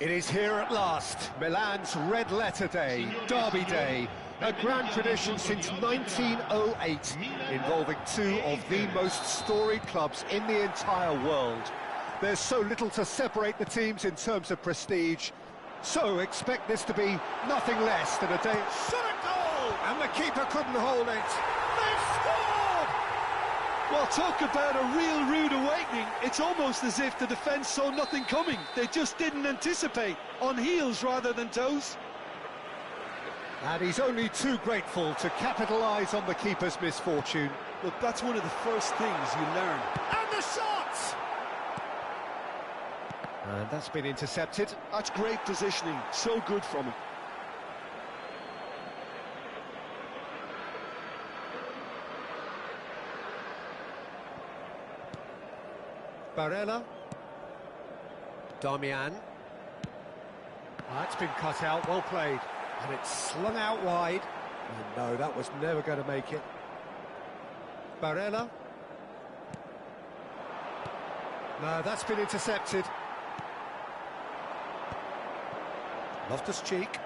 It is here at last, Milan's red letter day, Derby Day, a grand tradition since 1908, involving two of the most storied clubs in the entire world. There's so little to separate the teams in terms of prestige, so expect this to be nothing less than a day. Shot a goal! And the keeper couldn't hold it. They've scored! Well, talk about a real rude awakening. It's almost as if the defence saw nothing coming. They just didn't anticipate, on heels rather than toes. And he's only too grateful to capitalise on the keeper's misfortune. Look, that's one of the first things you learn. And the shot! And that's been intercepted. That's great positioning, so good from him. Barella. Damian. That's been cut out, well played. And it's slung out wide. And no, that was never going to make it. Barella. No, that's been intercepted. Loftus-Cheek.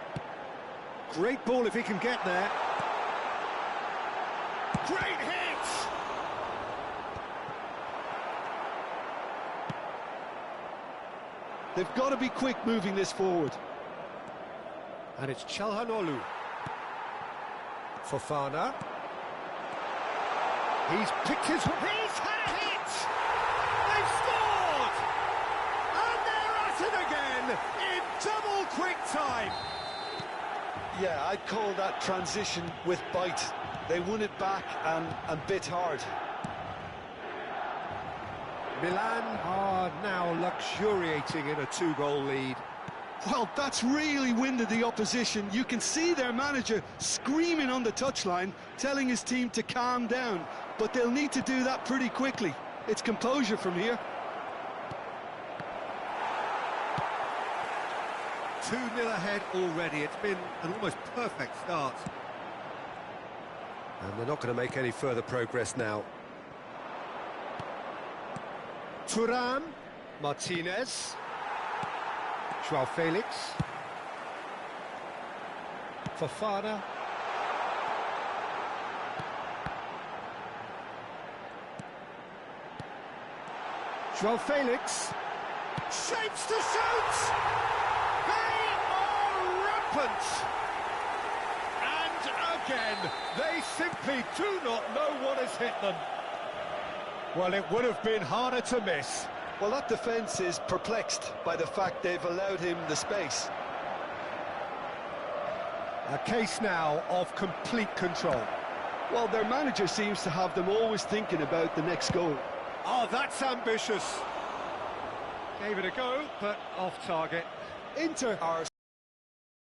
Great ball if he can get there. Great hit! They've got to be quick moving this forward. And it's Çalhanoğlu. Fofana. He's picked his... He's had a hit! They've scored! And they're at it again in double quick time. Yeah, I'd call that transition with bite. They won it back and bit hard. Milan are now luxuriating in a two-goal lead. Well, that's really winded the opposition. You can see their manager screaming on the touchline, telling his team to calm down. But they'll need to do that pretty quickly. It's composure from here. 2-0 ahead already. It's been an almost perfect start. And they're not going to make any further progress now. Thuram, Martinez, João Felix, Fofana, João Felix, shapes to shoot! They are rampant! And again, they simply do not know what has hit them. Well, it would have been harder to miss. Well, that defence is perplexed by the fact they've allowed him the space. A case now of complete control. Well, their manager seems to have them always thinking about the next goal. Oh, that's ambitious. Gave it a go, but off target. Inter are...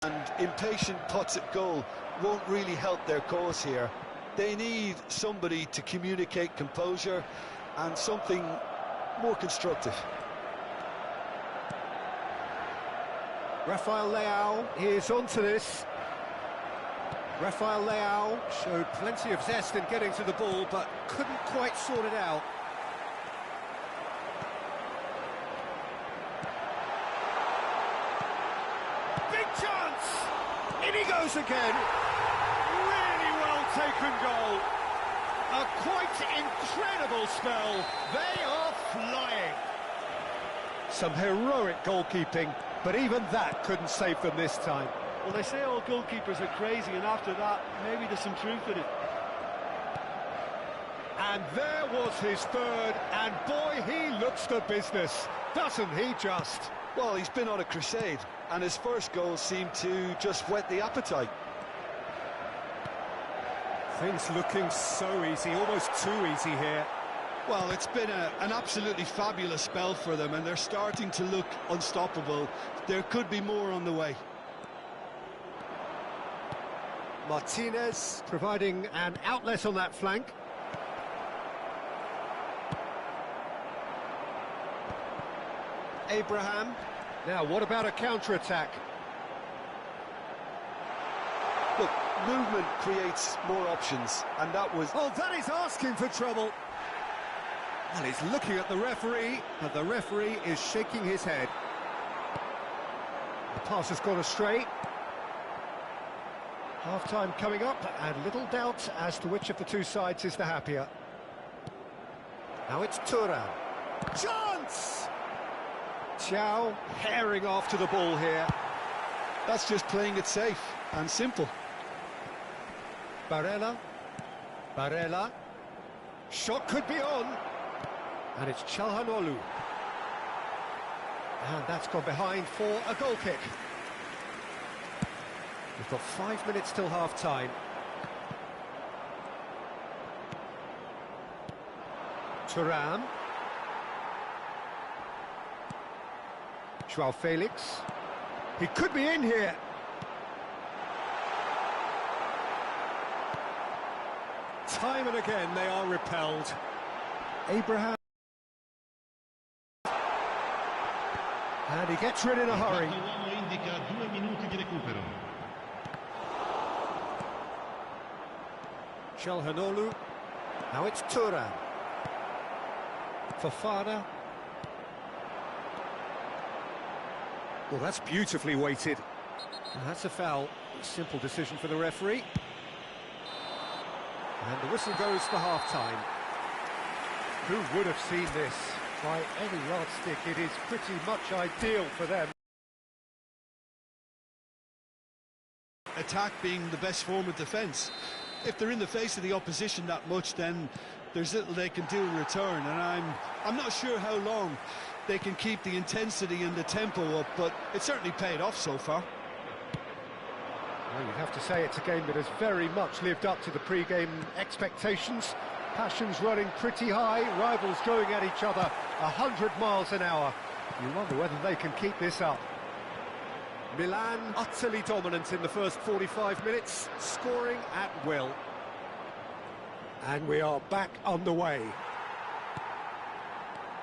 and impatient putts at goal won't really help their cause here. They need somebody to communicate composure and something more constructive. Rafael Leao is onto this. Rafael Leao showed plenty of zest in getting to the ball, but couldn't quite sort it out. Big chance! In he goes again! Taken goal. A quite incredible spell. They are flying. Some heroic goalkeeping, but even that couldn't save them this time. Well, they say all goalkeepers are crazy, and after that, maybe there's some truth in it. And there was his third, and boy, he looks the business, doesn't he just? Well, he's been on a crusade, and his first goal seemed to just whet the appetite. Things looking so easy, almost too easy here. Well, it's been an absolutely fabulous spell for them, and they're starting to look unstoppable. There could be more on the way. Martinez providing an outlet on that flank. Abraham. Now, what about a counter-attack? Look, movement creates more options, and that was... Oh, that is asking for trouble. Well, he's looking at the referee, and the referee is shaking his head. The pass has gone astray. Half-time coming up, and little doubt as to which of the two sides is the happier. Now it's Thuram. Chance! Thiaw herring after the ball here. That's just playing it safe and simple. Barella. Shot could be on. And it's Çalhanoğlu. And that's gone behind for a goal kick. We've got 5 minutes till half-time. Thuram. João Felix. He could be in here. Time and again they are repelled. Abraham. And he gets rid in a hurry. Çalhanoğlu. Now it's Thuram. Fofana. Well, that's beautifully weighted. And that's a foul. Simple decision for the referee. And the whistle goes for half-time. Who would have seen this? By any yardstick, it is pretty much ideal for them. Attack being the best form of defence. If they're in the face of the opposition that much, then there's little they can do in return, and I'm not sure how long they can keep the intensity and the tempo up, but it certainly paid off so far. Well, you'd have to say it's a game that has very much lived up to the pre-game expectations. Passions running pretty high, rivals going at each other 100 miles an hour. You wonder whether they can keep this up. Milan utterly dominant in the first 45 minutes, scoring at will. And we are back underway.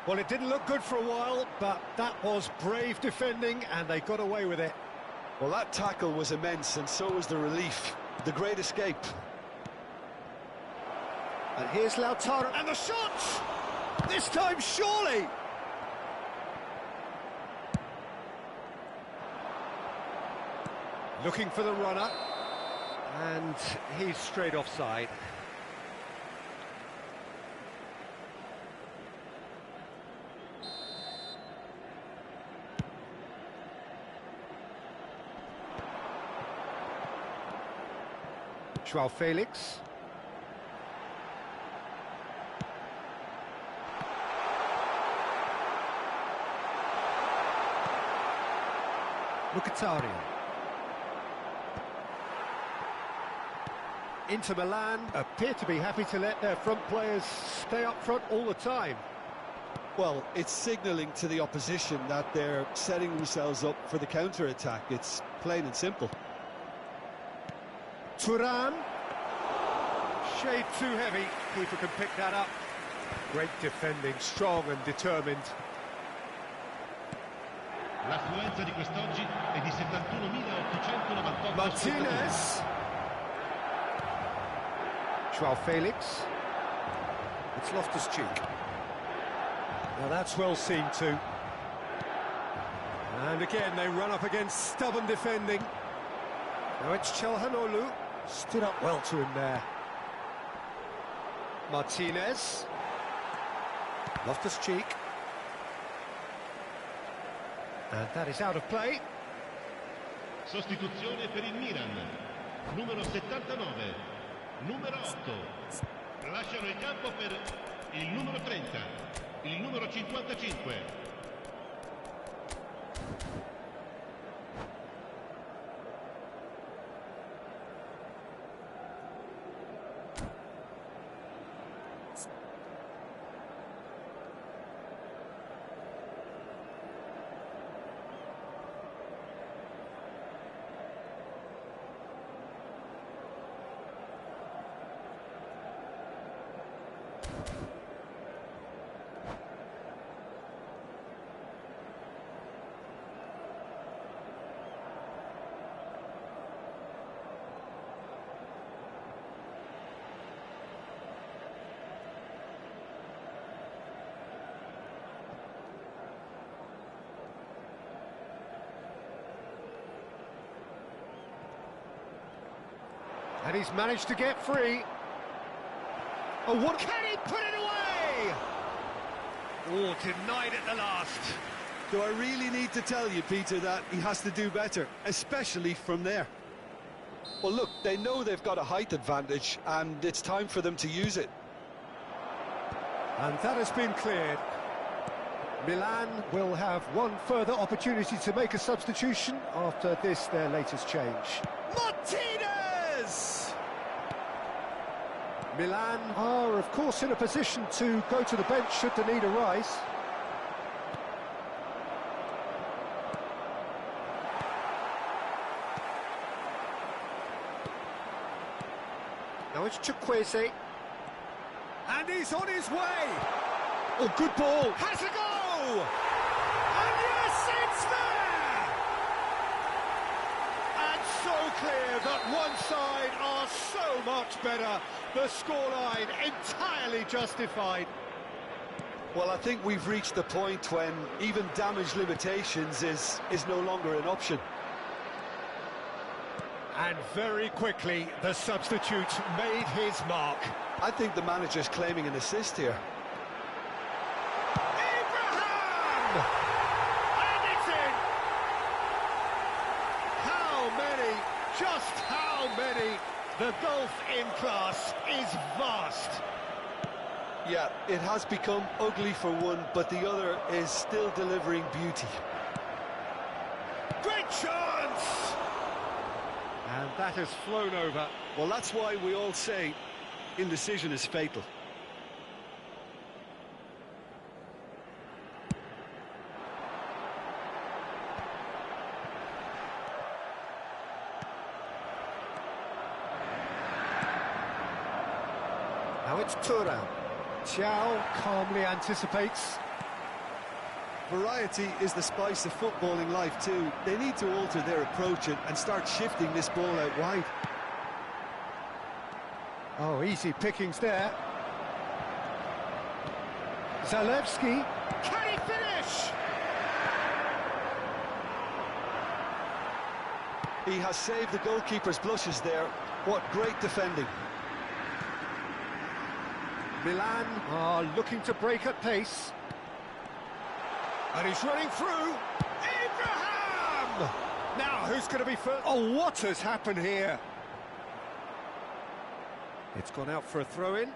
Well, it didn't look good for a while, but that was brave defending, and they got away with it. Well, that tackle was immense, and so was the relief. The great escape. And here's Lautaro, and the shot! This time, surely! Looking for the runner, and he's straight offside. João Felix. Mkhitaryan. Inter Milan appear to be happy to let their front players stay up front all the time. Well, it's signalling to the opposition that they're setting themselves up for the counter-attack. It's plain and simple. Thuram. Shade too heavy. Keeper can pick that up. Great defending, strong and determined. L'affluenza di quest'oggi è di 71.898 Martinez. João Felix. It's Loftus-Cheek. Now that's well seen too. And again they run up against stubborn defending. Now it's Çalhanoğlu. Stood up well to him there. Martinez. Loftus-Cheek. And that is out of play. Sostituzione per il Milan. Numero 79. Numero 8. Lasciano il campo per il numero 30. Il numero 55. And he's managed to get free. Oh, what can he put it away? Oh, denied at the last. Do I really need to tell you, Peter, that he has to do better, especially from there? Well, look, they know they've got a height advantage, and it's time for them to use it. And that has been cleared. Milan will have one further opportunity to make a substitution after this, their latest change. Martinez! Milan are, of course, in a position to go to the bench should the need arise. Now it's Chukwueze. And he's on his way! Oh, good ball! Has a go! And yes, it's there! And so clear that one side are so much better. The scoreline entirely justified. Well, I think we've reached the point when even damage limitations is no longer an option. And very quickly, the substitute made his mark. I think the manager's claiming an assist here. Abraham! And it's in! How many, just how many? The gulf in class is vast. Yeah, it has become ugly for one, but the other is still delivering beauty. Great chance! And that has flown over. Well, that's why we all say indecision is fatal. Now it's Thuram. Thiaw calmly anticipates. Variety is the spice of footballing life too. They need to alter their approach and start shifting this ball out wide. Oh, easy pickings there. Zalewski. Can he finish? He has saved the goalkeeper's blushes there. What great defending. Milan are looking to break at pace. And he's running through. Abraham! Now, who's going to be first? Oh, what has happened here? It's gone out for a throw-in.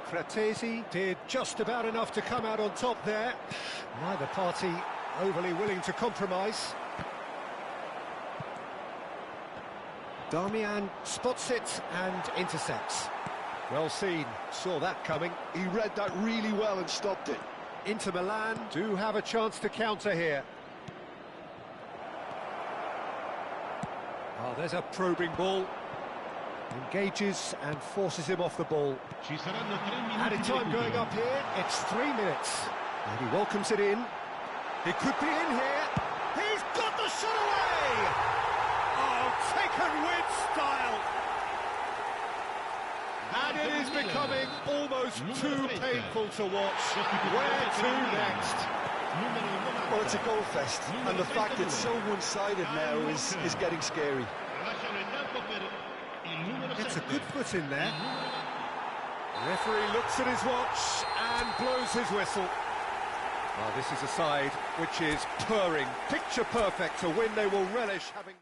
Fratesi did just about enough to come out on top there. Neither party overly willing to compromise. Darmian spots it and intercepts. Well seen, saw that coming. He read that really well and stopped it. Inter Milan do have a chance to counter here. Oh, there's a probing ball. Engages and forces him off the ball. Added time going up here, it's 3 minutes. And he welcomes it in. It could be in here. He's got the shot away! Oh, taken with style. And it is becoming almost too painful to watch. Where to next? Well, it's a goal fest, and the fact it's so one-sided now is getting scary. Gets a good foot in there. The referee looks at his watch and blows his whistle. Well, this is a side which is purring, picture perfect, a win they will relish having...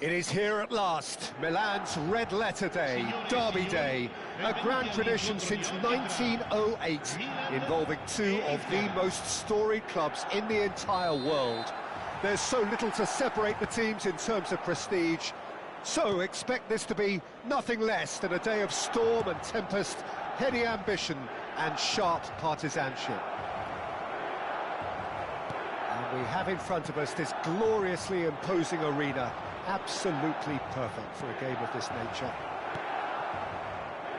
It is here at last, Milan's red letter day, Derby Day, a grand tradition since 1908, involving two of the most storied clubs in the entire world. There's so little to separate the teams in terms of prestige, so expect this to be nothing less than a day of storm and tempest, heady ambition and sharp partisanship. And we have in front of us this gloriously imposing arena, absolutely perfect for a game of this nature.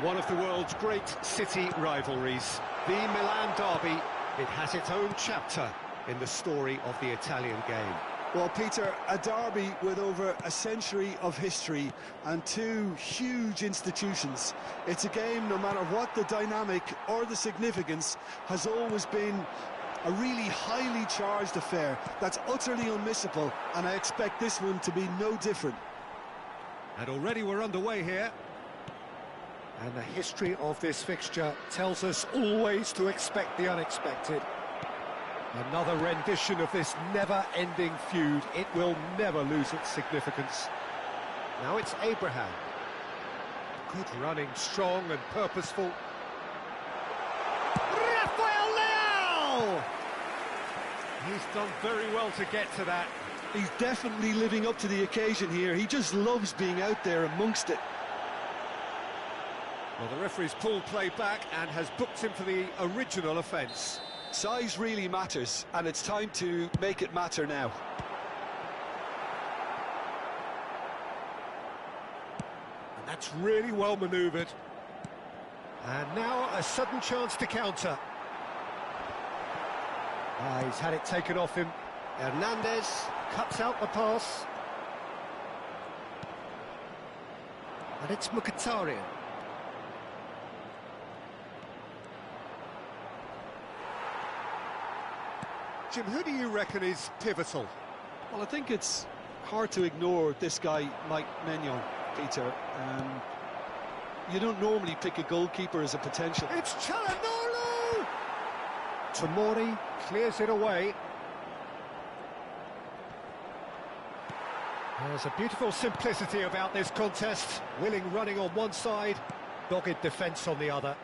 One of the world's great city rivalries, the Milan derby, it has its own chapter in the story of the Italian game. Well, Peter, a derby with over a century of history and two huge institutions. It's a game, no matter what the dynamic or the significance, has always been a really highly charged affair that's utterly unmissable, and I expect this one to be no different. And already we're underway here. And the history of this fixture tells us always to expect the unexpected. Another rendition of this never-ending feud. It will never lose its significance. Now it's Abraham. Good running, strong and purposeful. He's done very well to get to that. He's definitely living up to the occasion here. He just loves being out there amongst it. Well, the referee's pulled play back and has booked him for the original offence. Size really matters, and it's time to make it matter now. And that's really well manoeuvred. And now a sudden chance to counter. He's had it taken off him. Hernandez cuts out the pass. And it's Mkhitaryan. Jim, who do you reckon is pivotal? Well, I think it's hard to ignore this guy, Mike Maignan, Peter. You don't normally pick a goalkeeper as a potential. It's Çalhanoğlu! Tomori clears it away. There's a beautiful simplicity about this contest. Willing running on one side, dogged defence on the other.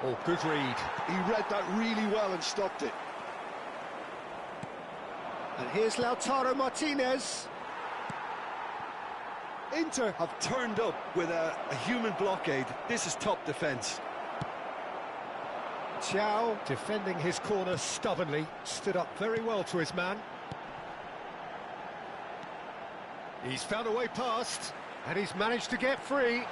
Oh, good read. He read that really well and stopped it. And here's Lautaro Martinez. Inter have turned up with a human blockade. This is top defence. Thiaw, defending his corner stubbornly, stood up very well to his man. He's found a way past, and he's managed to get free.